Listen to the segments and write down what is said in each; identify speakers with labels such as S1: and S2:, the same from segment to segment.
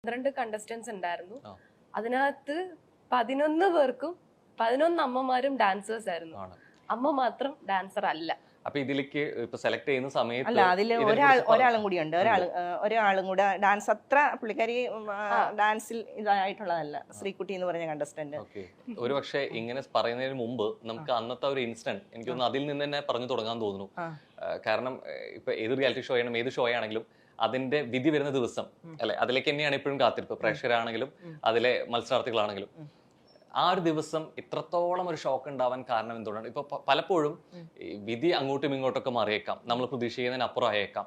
S1: 12 contestants ഉണ്ടായിരുന്നു. അതിനകത്ത് 11 പേർക്കും 11 അമ്മമാരും ഡാൻസേഴ്സ് ആയിരുന്നു. അമ്മ മാത്രം ഡാൻസർ അല്ല.
S2: അപ്പൊ ഇതിലേക്ക് ഇപ്പൊ സെലക്ട് ചെയ്യുന്ന സമയത്ത്
S3: അല്ല, അതിൽ ഒരാളും കൂടി ഉണ്ട്. ഒരാളും കൂടെ ഡാൻസ് അത്ര പുള്ളിക്കാരി ഡാൻസിൽ ഇതായിട്ടുള്ളതല്ല, ശ്രീകുട്ടി എന്ന് പറഞ്ഞ കണ്ടസ്റ്റന്റ്.
S2: ഒരു പക്ഷേ ഇങ്ങനെ പറയുന്നതിന് മുമ്പ് നമുക്ക് അന്നത്തെ ഒരു ഇൻസിഡന്റ് എനിക്ക് തോന്നുന്നു അതിൽ നിന്ന് തന്നെ പറഞ്ഞു തുടങ്ങാൻ തോന്നുന്നു. കാരണം ഇപ്പൊ ഏത് റിയാലിറ്റി ഷോ ആണെങ്കിലും ഏത് ഷോ ആണെങ്കിലും അതിന്റെ വിധി വരുന്ന ദിവസം അല്ലെ, അതിലേക്ക് തന്നെയാണ് ഇപ്പോഴും കാത്തിരിപ്പ്. പ്രേക്ഷകരാണെങ്കിലും അതിലെ മത്സരാർത്ഥികളാണെങ്കിലും ആ ഒരു ദിവസം ഇത്രത്തോളം ഒരു ഷോക്ക് ഉണ്ടാവാൻ കാരണം എന്തുകൊണ്ടാണ്? ഇപ്പൊ പലപ്പോഴും വിധി അങ്ങോട്ടും ഇങ്ങോട്ടൊക്കെ മാറിയേക്കാം, നമ്മൾ പ്രതീക്ഷിക്കുന്നതിനപ്പുറം ആയേക്കാം.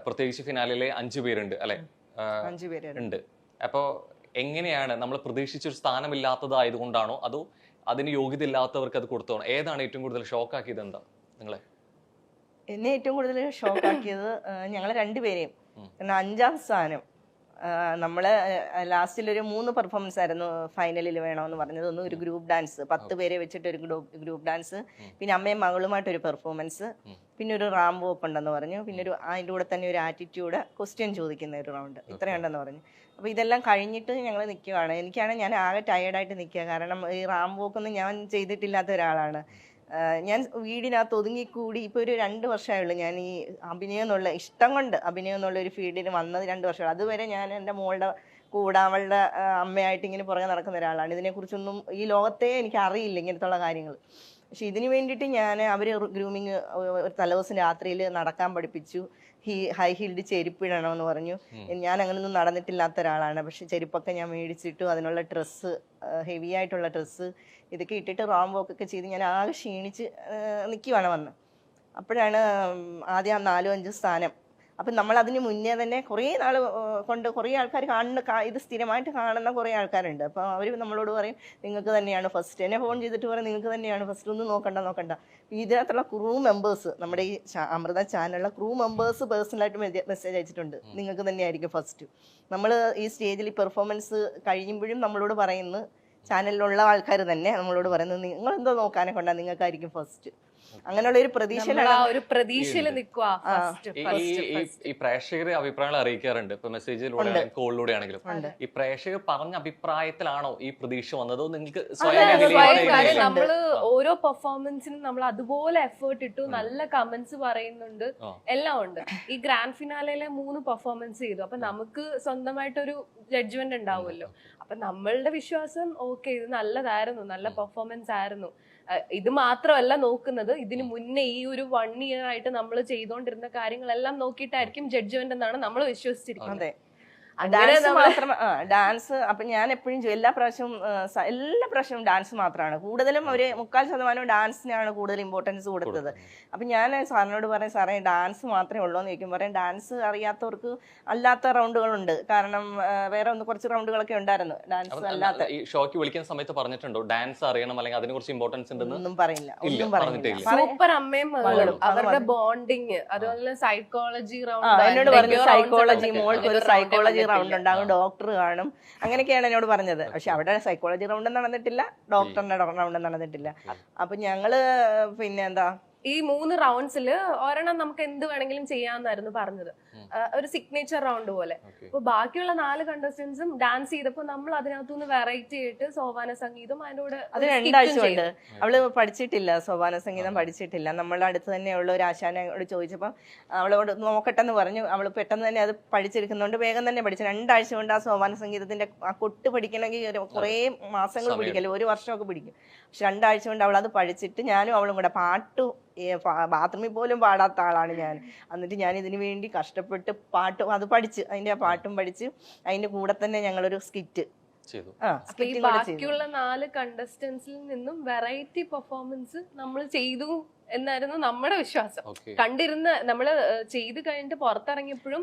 S2: പ്രത്യേകിച്ച് ഫിനാലിലെ 5 പേരുണ്ട് അല്ലെ,
S3: 5 പേര്
S2: ഉണ്ട്. അപ്പോ എങ്ങനെയാണ് നമ്മൾ പ്രതീക്ഷിച്ചൊരു സ്ഥാനമില്ലാത്തതായതുകൊണ്ടാണോ അതോ അതിന് യോഗ്യത ഇല്ലാത്തവർക്ക് അത് കൊടുത്തോണോ? ഏതാണ് ഏറ്റവും കൂടുതൽ ഷോക്ക് ആക്കിയത്? എന്താ നിങ്ങളെ?
S3: എന്നെ ഏറ്റവും കൂടുതൽ ഷോക്ക് ആക്കിയത് ഞങ്ങളെ രണ്ടുപേരെയും. കാരണം 5ാം സ്ഥാനം നമ്മള് ലാസ്റ്റിലൊരു 3 പെർഫോമൻസ് ആയിരുന്നു ഫൈനലിൽ വേണമെന്ന് പറഞ്ഞത്. ഒന്ന് ഒരു ഗ്രൂപ്പ് ഡാൻസ്, 10 പേരെ വെച്ചിട്ട് ഒരു ഗ്രൂപ്പ് ഡാൻസ്, പിന്നെ അമ്മയും മകളുമായിട്ടൊരു പെർഫോമൻസ്, പിന്നെ ഒരു റാംബോ ഓപ്പ് ഉണ്ടെന്ന് പറഞ്ഞു, പിന്നെ അതിൻ്റെ കൂടെ തന്നെ ഒരു ആറ്റിറ്റ്യൂഡ് ക്വസ്റ്റ്യൻ ചോദിക്കുന്ന ഒരു റൗണ്ട്, ഇത്രയുണ്ടെന്ന് പറഞ്ഞു. അപ്പോൾ ഇതെല്ലാം കഴിഞ്ഞിട്ട് ഞങ്ങൾ നിൽക്കുവാണ്. ഞാൻ ആകെ ടയേർഡായിട്ട് നിൽക്കുക. കാരണം ഈ റാംബോ ഒക്കൊന്നും ഞാൻ ചെയ്തിട്ടില്ലാത്ത ഒരാളാണ്. ഞാൻ വീടിനകത്ത് ഒതുങ്ങിക്കൂടി ഇപ്പോൾ ഒരു 2 വർഷമായുള്ളൂ ഞാൻ ഈ അഭിനയം എന്നുള്ള ഇഷ്ടം കൊണ്ട് അഭിനയം എന്നുള്ള ഒരു ഫീൽഡിൽ വന്നത് 2 വർഷം. അതുവരെ ഞാൻ എൻ്റെ മോളുടെ കൂടെ അവളുടെ അമ്മയായിട്ട് ഇങ്ങനെ പുറകെ നടക്കുന്ന ഒരാളാണ്. ഇതിനെക്കുറിച്ചൊന്നും ഈ ലോകത്തെ എനിക്ക് അറിയില്ല ഇങ്ങനത്തുള്ള കാര്യങ്ങൾ. പക്ഷെ ഇതിനു വേണ്ടിയിട്ട് അവർ ഗ്രൂമിങ് ഒരു തലേദിവസം രാത്രിയിൽ നടക്കാൻ പഠിപ്പിച്ചു. ഹൈ ഹീൽഡ് ചെരുപ്പിടണമെന്ന് പറഞ്ഞു. ഞാൻ അങ്ങനെയൊന്നും നടന്നിട്ടില്ലാത്ത ഒരാളാണ്. പക്ഷെ ചെരുപ്പൊക്കെ ഞാൻ മേടിച്ചിട്ടു, അതിനുള്ള ഡ്രസ്സ്, ഹെവി ആയിട്ടുള്ള ഡ്രസ്സ് ഇതൊക്കെ ഇട്ടിട്ട് റാം വോക്കൊക്കെ ചെയ്ത് ഞാൻ ആകെ ക്ഷീണിച്ച് നിൽക്കുവാണ് വന്ന്. അപ്പോഴാണ് ആദ്യം 4-5 സ്ഥാനം. അപ്പം നമ്മൾ അതിന് മുന്നേ തന്നെ കുറേ നാൾ കൊണ്ട് കുറേ ആൾക്കാർ ഇത് സ്ഥിരമായിട്ട് കാണുന്ന കുറേ ആൾക്കാരുണ്ട്. അപ്പോൾ അവർ നമ്മളോട് പറയും നിങ്ങൾക്ക് തന്നെയാണ് ഫസ്റ്റ്. എന്നെ ഫോൺ ചെയ്തിട്ട് പറയും നിങ്ങൾക്ക് തന്നെയാണ് ഫസ്റ്റ്, ഒന്നും നോക്കണ്ട. ഇതിനകത്തുള്ള ക്രൂ മെമ്പേഴ്സ്, നമ്മുടെ ഈ അമൃത ചാനലിലുള്ള ക്രൂ മെമ്പേഴ്സ് പേഴ്സണലായിട്ട് മെസ്സേജ് അയച്ചിട്ടുണ്ട് നിങ്ങൾക്ക് തന്നെയായിരിക്കും ഫസ്റ്റ്. നമ്മൾ ഈ സ്റ്റേജിൽ പെർഫോമൻസ് കഴിയുമ്പോഴും നമ്മളോട് പറയുന്നു, ചാനലിലുള്ള ആൾക്കാർ തന്നെ നമ്മളോട് പറയുന്നത് നിങ്ങളെന്തോ നോക്കാനെ കൊണ്ടാ നിങ്ങൾക്കായിരിക്കും ഫസ്റ്റ്. അങ്ങനെയുള്ള ഒരു
S1: പ്രതീക്ഷയിൽ നിൽക്കുക.
S2: ഈ പ്രേക്ഷകരെ അഭിപ്രായങ്ങൾ അറിയിക്കാറുണ്ട്, ഇപ്പൊ മെസ്സേജിലൂടെ കോളിലൂടെ ആണെങ്കിലും. ഈ പ്രേക്ഷകർ പറഞ്ഞ അഭിപ്രായത്തിലാണോ ഈ പ്രതീക്ഷ വന്നതോ നിങ്ങൾക്ക്
S1: നമ്മള് ഓരോ പെർഫോമൻസിനും നമ്മൾ അതുപോലെ എഫേർട്ട് ഇട്ടു, നല്ല കമന്റ്സ് പറയുന്നുണ്ട്, എല്ലാം ഉണ്ട്. ഈ ഗ്രാൻഡ് ഫിനാലയിലെ 3 പെർഫോമൻസ് ചെയ്തു. അപ്പൊ നമുക്ക് സ്വന്തമായിട്ടൊരു ജഡ്ജ്മെന്റ് ഉണ്ടാവുമല്ലോ. അപ്പൊ നമ്മളുടെ വിശ്വാസം ഓക്കെ, ഇത് നല്ലതായിരുന്നു, നല്ല പെർഫോമൻസ് ആയിരുന്നു. ഇത് മാത്രമല്ല നോക്കുന്നത്, ഇതിന് മുന്നേ ഈ ഒരു 1 ഇയർ ആയിട്ട് നമ്മൾ ചെയ്തുകൊണ്ടിരുന്ന കാര്യങ്ങളെല്ലാം നോക്കിയിട്ടായിരിക്കും ജഡ്ജ്മെന്റ് എന്നാണ് നമ്മൾ വിശ്വസിച്ചിരിക്കുന്നത്.
S3: ഡാൻസ് അപ്പൊ ഞാൻ എപ്പോഴും എല്ലാ പ്രാവശ്യവും ഡാൻസ് മാത്രമാണ് കൂടുതലും. ഒരു 3/4% ഡാൻസിനാണ് കൂടുതൽ ഇമ്പോർട്ടൻസ് കൊടുത്തത്. അപ്പൊ ഞാൻ സാറിനോട് പറയും, സാറേ ഡാൻസ് മാത്രമേ ഉള്ളൂ എന്ന് ചോദിക്കും. പറയും ഡാൻസ് അറിയാത്തവർക്ക് അല്ലാത്ത റൗണ്ടുകളുണ്ട്. കാരണം വേറെ കുറച്ച് റൗണ്ടുകളൊക്കെ ഉണ്ടായിരുന്നു ഡാൻസ് അല്ലാത്ത.
S2: ഷോക്ക് വിളിക്കുന്ന സമയത്ത് പറഞ്ഞിട്ടുണ്ടോ ഡാൻസ് അറിയണം അല്ലെങ്കിൽ അതിനെ കുറിച്ച് ഇമ്പോർട്ടൻസ് ഉണ്ടെന്ന്?
S3: ഒന്നും പറയില്ല.
S1: സൂപ്പർ അമ്മയും മകളും അവരുടെ ബോണ്ടിങ്, അതുപോലെ സൈക്കോളജി റൗണ്ട്.
S3: എന്നോട് പറഞ്ഞു സൈക്കോളജി, മോൾക്ക് ഒരു സൈക്കോളജി റൗണ്ട് ഉണ്ടാകും, ഡോക്ടർ കാണും, അങ്ങനെയൊക്കെയാണ് എന്നോട് പറഞ്ഞത്. പക്ഷെ അവിടെ സൈക്കോളജി റൗണ്ട് നടന്നിട്ടില്ല, ഡോക്ടറിന്റെ റൗണ്ട് നടന്നിട്ടില്ല. അപ്പൊ ഞങ്ങള് പിന്നെ എന്താ
S1: ഈ 3 റൗണ്ട്സിൽ ഒരെണ്ണം നമുക്ക് എന്ത് വേണമെങ്കിലും ചെയ്യാമെന്നായിരുന്നു പറഞ്ഞത്, ഒരു സിഗ്നേച്ചർ റൗണ്ട് പോലെ. അപ്പൊ ബാക്കിയുള്ള 4 കണ്ടസ്റ്റൻസും ഡാൻസ് ചെയ്തപ്പോ നമ്മൾ അതിനകത്തുനിന്ന് വെറൈറ്റി ആയിട്ട് സോപാന സംഗീതം അതിന്റെ കൂടെ.
S3: അത് 2 ആഴ്ച കൊണ്ട് അവള് പഠിച്ചിട്ടില്ല, സോപാന സംഗീതം പഠിച്ചിട്ടില്ല. നമ്മളുടെ അടുത്ത് തന്നെയുള്ള ഒരു ആശാനോട് ചോദിച്ചപ്പോൾ അവളോട് നോക്കട്ടെന്ന് പറഞ്ഞു. അവള് പെട്ടെന്ന് തന്നെ അത് പഠിച്ചെടുക്കുന്നതുകൊണ്ട് വേഗം തന്നെ പഠിച്ചു. 2 ആഴ്ച കൊണ്ട് ആ സോപാന സംഗീതത്തിന്റെ ആ കൊട്ട് പഠിക്കണമെങ്കിൽ കുറേ മാസങ്ങൾ പിടിക്കല്ലോ, 1 വർഷമൊക്കെ പിടിക്കും. പക്ഷെ 2 ആഴ്ച കൊണ്ട് അവളത് പഠിച്ചിട്ട് ഞാനും അവളും കൂടെ ബാത്റൂമിൽ പോലും പാടാത്ത ആളാണ് ഞാൻ. എന്നിട്ട് ഞാൻ ഇതിനു വേണ്ടി കഷ്ടപ്പെട്ട് അത് പഠിച്ച് അതിന്റെ പാട്ടും പഠിച്ച് അതിന്റെ കൂടെ തന്നെ ഞങ്ങളൊരു സ്കിറ്റ്.
S1: ബാക്കിയുള്ള 4 കണ്ടസ്റ്റൻസിൽ നിന്നും വെറൈറ്റി പെർഫോമൻസ് നമ്മൾ ചെയ്തു എന്നായിരുന്നു നമ്മുടെ വിശ്വാസം. കണ്ടിരുന്ന നമ്മള് ചെയ്ത് കഴിഞ്ഞിട്ട് പുറത്തിറങ്ങിയപ്പോഴും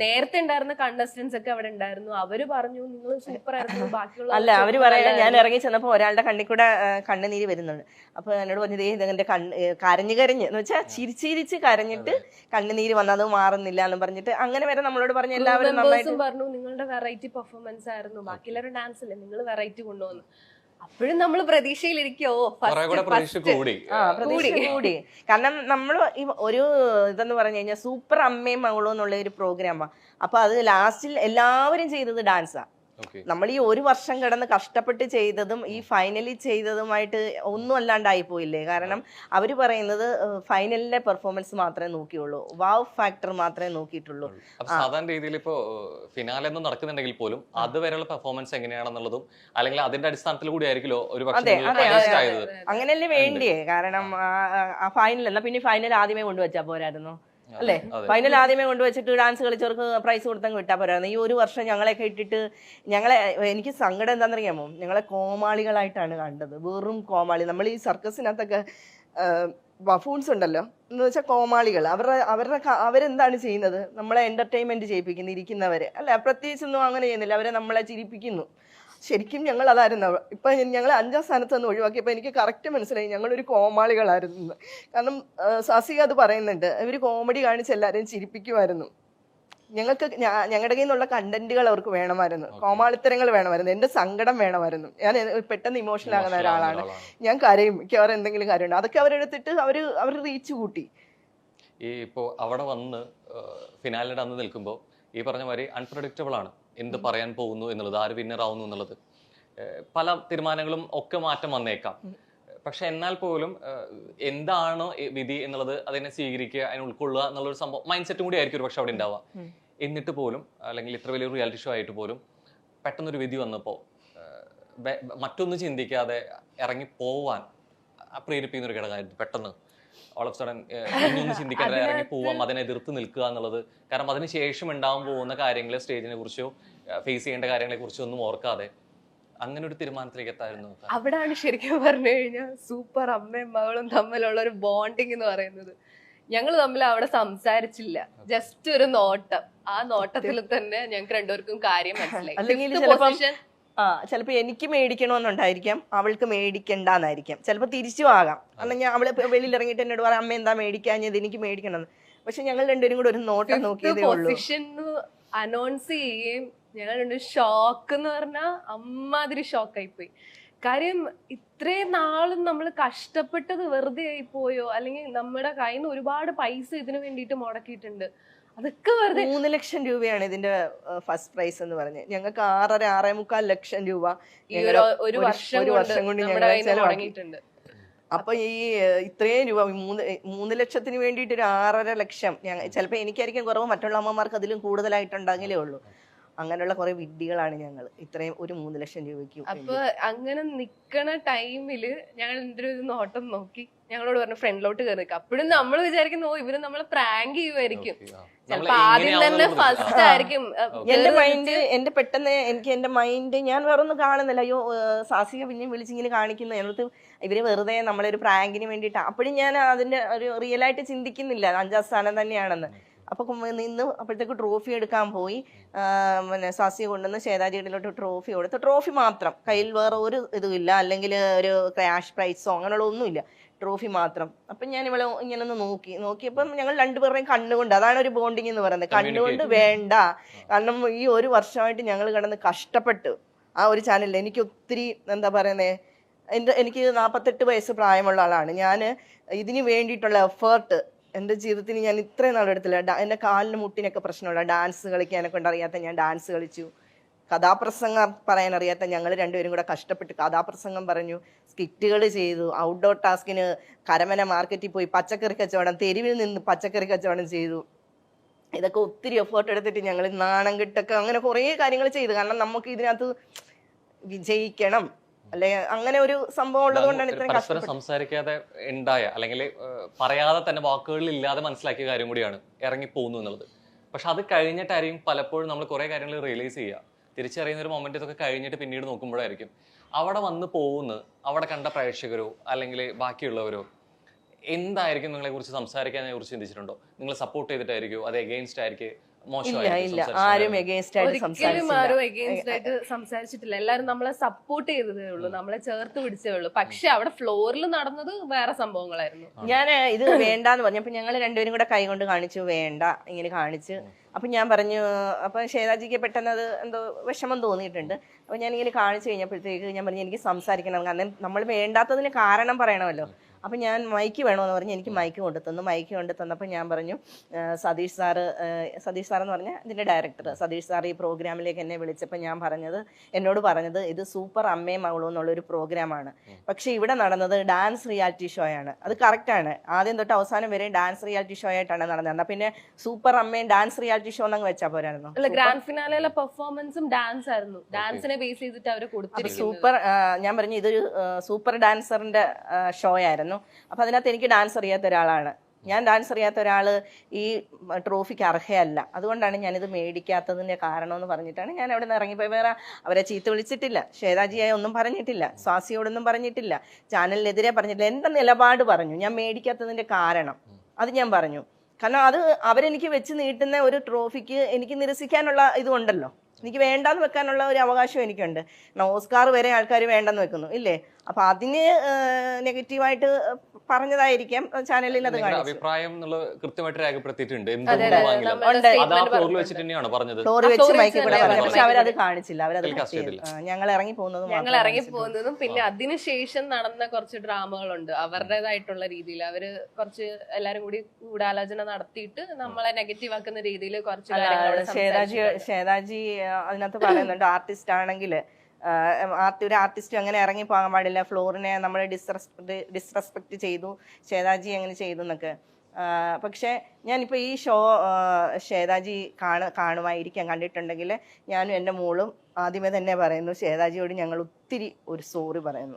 S1: നേരത്തെ ഉണ്ടായിരുന്ന കണ്ടസ്റ്റൻസ് ഒക്കെ അവിടെ ഉണ്ടായിരുന്നു. അവര് പറഞ്ഞു നിങ്ങൾ സൂപ്പർ ആയിരുന്നു. ബാക്കിയുള്ള
S3: അവര് പറയാ, ഞാൻ ഇറങ്ങി ചെന്നപ്പോ ഒരാളുടെ കണ്ണിൽ കൂടെ കണ്ണുനീര് വരുന്നുണ്ട്. അപ്പൊ എന്നോട് പറഞ്ഞത് ഇതെന്റെ കരഞ്ഞ് എന്ന് വെച്ചാൽ ചിരിച്ചിരിച്ച് കരഞ്ഞിട്ട് കണ്ണുനീര് വന്നത് മാറുന്നില്ല എന്ന് പറഞ്ഞിട്ട് അങ്ങനെ വരെ നമ്മളോട് പറഞ്ഞു. എല്ലാവരും
S1: പറഞ്ഞു നിങ്ങളുടെ വെറൈറ്റി പെർഫോമൻസ് ആയിരുന്നു, ബാക്കിയുള്ളവരുടെ ഡാൻസ് അല്ലേ, നിങ്ങൾ വെറൈറ്റി കൊണ്ടുവന്നു. അപ്പോഴും നമ്മൾ പ്രതീക്ഷയിലിരിക്കോ
S2: കുറെ കൂടെ പ്രതീക്ഷ കൂടി.
S3: പ്രതീക്ഷ കൂടി. കാരണം നമ്മൾ ഈ ഒരു ഇതെന്ന് പറഞ്ഞു കഴിഞ്ഞാൽ സൂപ്പർ അമ്മയും മകളും എന്നുള്ള ഒരു പ്രോഗ്രാമാണ്. അപ്പൊ അത് ലാസ്റ്റിൽ എല്ലാവരും ചെയ്തത് ഡാൻസാ. നമ്മൾ ഈ ഒരു വർഷം കിടന്ന് കഷ്ടപ്പെട്ട് ചെയ്തതും ഈ ഫൈനലി ചെയ്തതുമായിട്ട് ഒന്നും അല്ലാണ്ടായി പോയില്ലേ. കാരണം അവര് പറയുന്നത് ഫൈനലിലെ പെർഫോമൻസ് മാത്രമേ നോക്കിയുള്ളൂ, വാവ് ഫാക്ടർ മാത്രമേ നോക്കിയിട്ടുള്ളൂ.
S2: സാധാരണ രീതിയിൽ ഇപ്പോ ഫിനാലെ ഒന്നും നടക്കുന്നുണ്ടെങ്കിൽ പോലും അതുവരെയുള്ള പെർഫോമൻസ് എങ്ങനെയാണെന്നുള്ളതും അല്ലെങ്കിൽ അതിന്റെ അടിസ്ഥാനത്തിൽ കൂടി ആയിരിക്കുമല്ലോ ഒരു
S3: അങ്ങനെയല്ലേ വേണ്ടിയേ. കാരണം ആ ഫൈനൽ എന്നാ പിന്നെ ഫൈനൽ ആദ്യമേ കൊണ്ടുവച്ചാ പോരായിരുന്നു അല്ലേ? ഫൈനൽ ആദ്യമേ കൊണ്ടുവച്ചിട്ട് ഡാൻസ് കളിച്ചവർക്ക് പ്രൈസ് കൊടുത്തങ്ങ് വിട്ടാൽ പോരായിരുന്നു. ഈ ഒരു വർഷം ഞങ്ങളെയൊക്കെ ഇട്ടിട്ട് എനിക്ക് സങ്കടം എന്താണെന്നറിയാമോ, ഞങ്ങളെ കോമാളികളായിട്ടാണ് കണ്ടത്. വെറും കോമാളി. നമ്മൾ ഈ സർക്കസിനകത്തൊക്കെ ബഫൂൺസ് ഉണ്ടല്ലോ എന്ന് വെച്ചാൽ കോമാളികൾ. അവരെന്താണ് ചെയ്യുന്നത്? നമ്മളെ എന്റർടൈൻമെന്റ് ചെയ്യിപ്പിക്കുന്നു, ഇരിക്കുന്നവരെ അല്ല, പ്രത്യേകിച്ചൊന്നും അങ്ങനെ ചെയ്യുന്നില്ല. അവരെ നമ്മളെ ചിരിപ്പിക്കുന്നു. ശരിക്കും ഞങ്ങൾ അതായിരുന്നു. ഇപ്പൊ ഞങ്ങൾ 5ാം സ്ഥാനത്ത് നിന്ന് ഒഴിവാക്കിയപ്പോൾ എനിക്ക് കറക്റ്റ് മനസ്സിലായി ഞങ്ങളൊരു കോമാളികളായിരുന്നു. കാരണം സാസിക അത് പറയുന്നുണ്ട്, ഇവർ കോമഡി കാണിച്ച് എല്ലാവരെയും ചിരിപ്പിക്കുമായിരുന്നു. ഞങ്ങൾക്ക് ഞങ്ങളുടെ കയ്യിൽ നിന്നുള്ള കണ്ടന്റുകൾ അവർക്ക് വേണമായിരുന്നു, കോമാളിത്തരങ്ങൾ വേണമായിരുന്നു, എന്റെ സങ്കടം വേണമായിരുന്നു. ഞാൻ പെട്ടെന്ന് ഇമോഷണൽ ആകുന്ന ഒരാളാണ്, ഞാൻ കരയും, എനിക്ക് അവർ എന്തെങ്കിലും കാര്യമുണ്ട്, അതൊക്കെ അവരെടുത്തിട്ട് അവർ റീച്ച് കൂട്ടി.
S2: ഈ ഇപ്പോൾ അവിടെ വന്ന് ഫിനാലിന്റെ അന്ന് നിൽക്കുമ്പോൾ ഈ പറഞ്ഞ മാതിരി അൺപ്രഡിക്റ്റബിൾ ആണ് എന്ത് പറയാൻ പോകുന്നു എന്നുള്ളത്, ആര് വിന്നർ ആവുന്നു എന്നുള്ളത്. പല തീരുമാനങ്ങളും ഒക്കെ മാറ്റം വന്നേക്കാം. പക്ഷെ എന്നാൽ പോലും എന്താണ് വിധി എന്നുള്ളത് അതിനെ സ്വീകരിക്കുക, അതിനെ ഉൾക്കൊള്ളുക എന്നുള്ളൊരു സംഭവം മൈൻഡ് സെറ്റും കൂടി ആയിരിക്കും ഒരു പക്ഷെ അവിടെ ഉണ്ടാവുക. എന്നിട്ട് പോലും അല്ലെങ്കിൽ ഇത്ര വലിയൊരു റിയാലിറ്റി ഷോ ആയിട്ട് പോലും പെട്ടെന്നൊരു വിധി വന്നപ്പോൾ മറ്റൊന്നും ചിന്തിക്കാതെ ഇറങ്ങി പോവാൻ പ്രേരിപ്പിക്കുന്ന ഒരു ഘടകമായിരുന്നു. പെട്ടെന്ന് ഓൾ ഓഫ് സഡൻ ഒന്നും ചിന്തിക്കാതെ ഇറങ്ങി പോവാം, അതിനെ എതിർത്ത് നിൽക്കുക എന്നുള്ളത്. കാരണം അതിന് ശേഷം ഉണ്ടാവാൻ പോകുന്ന കാര്യങ്ങൾ, സ്റ്റേജിനെ കുറിച്ചോ ഫേസ് ചെയ്യേണ്ട കാര്യങ്ങളെ കുറിച്ചോ ഒന്നും ഓർക്കാതെ അങ്ങനെ ഒരു തീരുമാനത്തിലേക്ക് എത്തായിരുന്നു.
S1: അവിടാണ് ശരിക്കും പറഞ്ഞു കഴിഞ്ഞാൽ സൂപ്പർ അമ്മയും മകളും തമ്മിലുള്ള ഒരു ബോണ്ടിങ് എന്ന് പറയുന്നത്. ഞങ്ങൾ തമ്മിൽ അവിടെ സംസാരിച്ചില്ല, ജസ്റ്റ് ഒരു നോട്ടം. ആ നോട്ടത്തിൽ തന്നെ ഞങ്ങൾക്ക് രണ്ടുപേർക്കും കാര്യം മനസ്സിലായി.
S3: ചിലപ്പോ എനിക്ക് മേടിക്കണമെന്നുണ്ടായിരിക്കാം, അവൾക്ക് മേടിക്കണ്ടെന്നായിരിക്കാം, ചിലപ്പോ തിരിച്ചു ആകാം. അല്ലെങ്കിൽ അവള് വെളിയിൽ ഇറങ്ങിയിട്ട് എന്നോട് പറയാം അമ്മ എന്താ മേടിക്കാഞ്ഞത്, എനിക്ക് മേടിക്കണം. പക്ഷെ ഞങ്ങൾ രണ്ടുപേരും കൂടെ ഒരു നോട്ടം നോക്കിയതേ ഉള്ളൂ.
S1: അനൗൺസ് ചെയ്യുകയും ഞങ്ങൾ രണ്ടും ഷോക്ക് എന്ന് പറഞ്ഞാൽ അമ്മാതിരി ഷോക്കായിപ്പോയി. കാര്യം ഇത്രയും നാളും നമ്മൾ കഷ്ടപ്പെട്ടത് വെറുതെ ആയി പോയോ, അല്ലെങ്കിൽ നമ്മുടെ കയ്യിൽ നിന്ന് ഒരുപാട് പൈസ ഇതിനു വേണ്ടിയിട്ട് മുടക്കിയിട്ടുണ്ട്, അതൊക്കെ വെറുതെ.
S3: 3 ലക്ഷം രൂപയാണ് ഇതിന്റെ ഫസ്റ്റ് പ്രൈസ് എന്ന് പറഞ്ഞ്. ഞങ്ങൾക്ക് 6.5 ലക്ഷം രൂപ
S1: ഒരു വർഷം കൊണ്ട് ഞങ്ങൾ ചെലവാക്കിയിട്ടുണ്ട്.
S3: അപ്പൊ ഈ ഇത്രയും രൂപ 3 ലക്ഷത്തിന് വേണ്ടിയിട്ട് ഒരു 6.5 ലക്ഷം ചിലപ്പോ എനിക്കായിരിക്കും കുറവ്, മറ്റുള്ള അമ്മമാർക്ക് അതിലും കൂടുതലായിട്ടുണ്ടെങ്കിലേ ഉള്ളൂ. അങ്ങനെയുള്ള കുറെ വിഡ്ഢികളാണ് ഞങ്ങൾ ഇത്രയും ഒരു 3 ലക്ഷം രൂപയ്ക്ക്.
S1: അപ്പൊ അങ്ങനെ നിക്കണ ടൈമില് ഞങ്ങൾ എന്തൊരു നോട്ടം നോക്കി ഞങ്ങളോട് പറഞ്ഞു ഫ്രണ്ടിലോട്ട് കയറി നിൽക്കാം. അപ്പോഴും നമ്മൾ വിചാരിക്കുന്നു ഇവര് നമ്മളെ പ്രാങ്ക് ചെയ്യുമായിരിക്കും, ചിലപ്പോ ആദ്യം തന്നെ ഫസ്റ്റ് ആയിരിക്കും.
S3: എന്റെ മൈൻഡ് എന്റെ മൈൻഡ് ഞാൻ വേറെ ഒന്നും കാണുന്നില്ല. അയ്യോ സാസിക പിന്നെ വിളിച്ചിങ്ങനെ കാണിക്കുന്നു, അതിനകത്ത് ഇവര് വെറുതെ നമ്മളെ ഒരു പ്രാങ്കിന് വേണ്ടിയിട്ട്. അപ്പോഴും ഞാൻ അതിന്റെ ഒരു റിയൽ ആയിട്ട് ചിന്തിക്കുന്നില്ല 5ാം സ്ഥാനം തന്നെയാണെന്ന്. അപ്പൊ നിന്ന് അപ്പോഴത്തേക്ക് ട്രോഫി എടുക്കാൻ പോയി. പിന്നെ സാസിയെ കൊണ്ടുവന്ന് ശ്വേതാജിയിലോട്ട് ട്രോഫി കൊടുത്ത്, ട്രോഫി മാത്രം, കയ്യിൽ വേറെ ഒരു ഇതും ഇല്ല, അല്ലെങ്കിൽ ഒരു ക്യാഷ് പ്രൈസോ അങ്ങനെയുള്ള ഒന്നുമില്ല, ട്രോഫി മാത്രം. അപ്പൊ ഞാൻ ഇവളെ ഇങ്ങനെ ഒന്ന് നോക്കിയപ്പം ഞങ്ങൾ രണ്ടുപേരുടെയും കണ്ണുകൊണ്ട്, അതാണ് ഒരു ബോണ്ടിങ് എന്ന് പറയുന്നത്. കണ്ണുകൊണ്ട് വേണ്ട, കാരണം ഈ ഒരു വർഷമായിട്ട് ഞങ്ങൾ കിടന്ന് കഷ്ടപ്പെട്ടു ആ ഒരു ചാനലിൽ. എനിക്ക് ഒത്തിരി എന്താ പറയുന്നേ, എനിക്ക് 48 വയസ്സ് പ്രായമുള്ള ആളാണ് ഞാൻ. ഇതിന് വേണ്ടിയിട്ടുള്ള എഫേർട്ട് എൻ്റെ ജീവിതത്തിൽ ഞാൻ ഇത്രയും നാളെടുത്തില്ല. എൻ്റെ കാലിന് മുട്ടിനൊക്കെ പ്രശ്നമുള്ള, ഡാൻസ് കളിക്കാനൊക്കെ കൊണ്ടറിയാത്ത ഞാൻ ഡാൻസ് കളിച്ചു. കഥാപ്രസംഗം പറയാനറിയാത്ത ഞങ്ങൾ രണ്ടുപേരും കൂടെ കഷ്ടപ്പെട്ട് കഥാപ്രസംഗം പറഞ്ഞു, സ്കിറ്റുകൾ ചെയ്തു, ഔട്ട്ഡോർ ടാസ്കിന് കരമന മാർക്കറ്റിൽ പോയി പച്ചക്കറി കച്ചവടം, തെരുവിൽ നിന്ന് പച്ചക്കറി കച്ചവടം ചെയ്തു. ഇതൊക്കെ ഒത്തിരി എഫേർട്ട് എടുത്തിട്ട് ഞങ്ങൾ നാണം കെട്ടൊക്കെ അങ്ങനെ കുറേ കാര്യങ്ങൾ ചെയ്തു. കാരണം നമുക്ക് ഇതിനകത്ത് വിജയിക്കണം, അല്ലെ അങ്ങനെ ഒരു സംഭവം ഉള്ളത് കൊണ്ടാണ് ഇത്രയും
S2: പരസ്പരം സംസാരിക്കാതെ ഉണ്ടായ, അല്ലെങ്കിൽ പറയാതെ തന്നെ വാക്കുകളിൽ ഇല്ലാതെ മനസ്സിലാക്കിയ കാര്യം കൂടിയാണ് ഇറങ്ങി പോകുന്നു എന്നുള്ളത്. പക്ഷെ അത് കഴിഞ്ഞിട്ടായിരിക്കും പലപ്പോഴും നമ്മൾ കുറെ കാര്യങ്ങൾ റിയലൈസ് ചെയ്യുക, തിരിച്ചറിയുന്ന ഒരു മൊമെന്റ് ഇതൊക്കെ കഴിഞ്ഞിട്ട് പിന്നീട് നോക്കുമ്പോഴായിരിക്കും അവിടെ വന്ന് പോകുന്ന, അവിടെ കണ്ട പ്രേക്ഷകരോ അല്ലെങ്കിൽ ബാക്കിയുള്ളവരോ എന്തായിരിക്കും നിങ്ങളെ കുറിച്ച് സംസാരിക്കാനെ കുറിച്ച് ചിന്തിച്ചിട്ടുണ്ടോ? നിങ്ങൾ സപ്പോർട്ട് ചെയ്തിട്ടായിരിക്കോ, അത് എഗെയിൻസ്റ്റ് ആയിരിക്കും?
S3: ആരും
S1: സംസാരിച്ചിട്ടില്ല, എല്ലാരും നമ്മളെ സപ്പോർട്ട് ചെയ്തതേ ഉള്ളൂ, നമ്മളെ ചേർത്ത് പിടിച്ചേ ഉള്ളൂ. പക്ഷെ അവിടെ ഫ്ലോറിൽ നടന്നത് വേറെ സംഭവങ്ങളായിരുന്നു.
S3: ഞാൻ ഇത് വേണ്ടാന്ന് പറഞ്ഞപ്പോ ഞങ്ങൾ രണ്ടുപേരും കൂടെ കൈ കൊണ്ട് കാണിച്ചു, വേണ്ട ഇങ്ങനെ കാണിച്ച് അപ്പം ഞാൻ പറഞ്ഞു, അപ്പം ശ്വേതാജിക്ക് പെട്ടെന്ന് അത് എന്തോ വിഷമം തോന്നിയിട്ടുണ്ട്. അപ്പം ഞാനിങ്ങനെ കാണിച്ചു കഴിഞ്ഞപ്പോഴത്തേക്ക് ഞാൻ പറഞ്ഞു എനിക്ക് സംസാരിക്കണം, കാരണം നമ്മൾ വേണ്ടാത്തതിന് കാരണം പറയണമല്ലോ. അപ്പം ഞാൻ മൈക്ക് വേണമെന്ന് പറഞ്ഞ് എനിക്ക് മൈക്ക് കൊണ്ടു തന്നപ്പോൾ ഞാൻ പറഞ്ഞു സതീഷ് സാറെന്ന് പറഞ്ഞാൽ ഇതിൻ്റെ ഡയറക്ടർ സതീഷ് സാർ ഈ പ്രോഗ്രാമിലേക്ക് എന്നെ വിളിച്ചപ്പോൾ എന്നോട് പറഞ്ഞത് ഇത് സൂപ്പർ അമ്മയും മകളും എന്നുള്ളൊരു പ്രോഗ്രാമാണ്, പക്ഷേ ഇവിടെ നടന്നത് ഡാൻസ് റിയാലിറ്റി ഷോ ആണ്. അത് കറക്റ്റാണ്, ആദ്യം തൊട്ട് അവസാനം വരെ ഡാൻസ് റിയാലിറ്റി ഷോ ആയിട്ടാണ് നടന്നത്. എന്നാൽ പിന്നെ സൂപ്പർ അമ്മയും ഡാൻസ് റിയാലിറ്റി ഷോ എന്നങ്ങ് വെച്ചാൽ പോരായിരുന്നു.
S1: അല്ല, ഗ്രാൻഡ് ഫിനാലയിലെ പെർഫോമൻസും ഡാൻസ് ആയിരുന്നു, ഡാൻസിനെ ബേസ് ചെയ്തിട്ട് അവർ കൊടുത്തിരിക്കുന്നത്.
S3: സൂപ്പർ, ഞാൻ പറഞ്ഞു ഇതൊരു സൂപ്പർ ഡാൻസറിന്റെ ഷോ ആയിരുന്നു. അപ്പൊ അതിനകത്ത് എനിക്ക് ഡാൻസ് അറിയാത്ത ഒരാളാണ്, ഞാൻ ഡാൻസ് അറിയാത്ത ഒരാള് ഈ ട്രോഫിക്ക് അർഹയല്ല, അതുകൊണ്ടാണ് ഞാനിത് മേടിക്കാത്തതിന്റെ കാരണം എന്ന് പറഞ്ഞിട്ടാണ് ഞാൻ അവിടെ നിന്ന് ഇറങ്ങിപ്പോയി. വേറെ അവരെ ചീത്ത വിളിച്ചിട്ടില്ല, ശ്വേതാജിയായി ഒന്നും പറഞ്ഞിട്ടില്ല, സ്വാസിയോടൊന്നും പറഞ്ഞിട്ടില്ല, ചാനലിനെതിരെ പറഞ്ഞിട്ടില്ല. എന്റെ നിലപാട് പറഞ്ഞു, ഞാൻ മേടിക്കാത്തതിന്റെ കാരണം അത് ഞാൻ പറഞ്ഞു. കാരണം അത് അവരെനിക്ക് വെച്ച് നീട്ടുന്ന ഒരു ട്രോഫിക്ക് എനിക്ക് നിരസിക്കാനുള്ള ഇതുണ്ടല്ലോ, എനിക്ക് വേണ്ടാന്ന് വെക്കാനുള്ള ഒരു അവകാശം എനിക്കുണ്ട്. ഓസ്കാർ വരെ ആൾക്കാർ വേണ്ടെന്ന് വെക്കുന്നു ഇല്ലേ, അപ്പൊ അതിന് നെഗറ്റീവായിട്ട് പറഞ്ഞതായിരിക്കാം ചാനലിൽ അത്
S2: അഭിപ്രായം കൃത്യമായിട്ട് രേഖപ്പെടുത്തിയിട്ടുണ്ട്.
S3: ഫ്ലോറിൽ വെച്ച് മൈക്കിൽ കൂടെ പറഞ്ഞു, പക്ഷെ അവരത് കാണിച്ചില്ല, അവരത് ഞങ്ങൾ ഇറങ്ങി
S1: പോകുന്നതും പിന്നെ അതിനുശേഷം നടന്ന കുറച്ച് ഡ്രാമകളുണ്ട് അവരുടേതായിട്ടുള്ള രീതിയിൽ. അവര് കുറച്ച് എല്ലാരും കൂടി ഗൂഢാലോചന നടത്തിയിട്ട് നമ്മളെ നെഗറ്റീവ് ആക്കുന്ന രീതിയിൽ കുറച്ച്
S3: ശ്വേതാജി അതിനകത്ത് പറയുന്നുണ്ട്, ആർട്ടിസ്റ്റ് ആണെങ്കിൽ ഒരു ആർട്ടിസ്റ്റ് അങ്ങനെ ഇറങ്ങി പോകാൻ പാടില്ല, ഫ്ലോറിനെ നമ്മൾ ഡിസ്റെസ്പെക്ട് ചെയ്തു, ശ്വേതാജി അങ്ങനെ ചെയ്തു എന്നൊക്കെ. പക്ഷേ ഞാനിപ്പോൾ ഈ ഷോ ശ്വേതാജി കാണുമായിരിക്കാം, കണ്ടിട്ടുണ്ടെങ്കിൽ ഞാനും എൻ്റെ മോളും ആദ്യമേ തന്നെ പറയുന്നു ശ്വേതാജിയോട് ഞങ്ങൾ ഒത്തിരി ഒരു സോറി പറയുന്നു.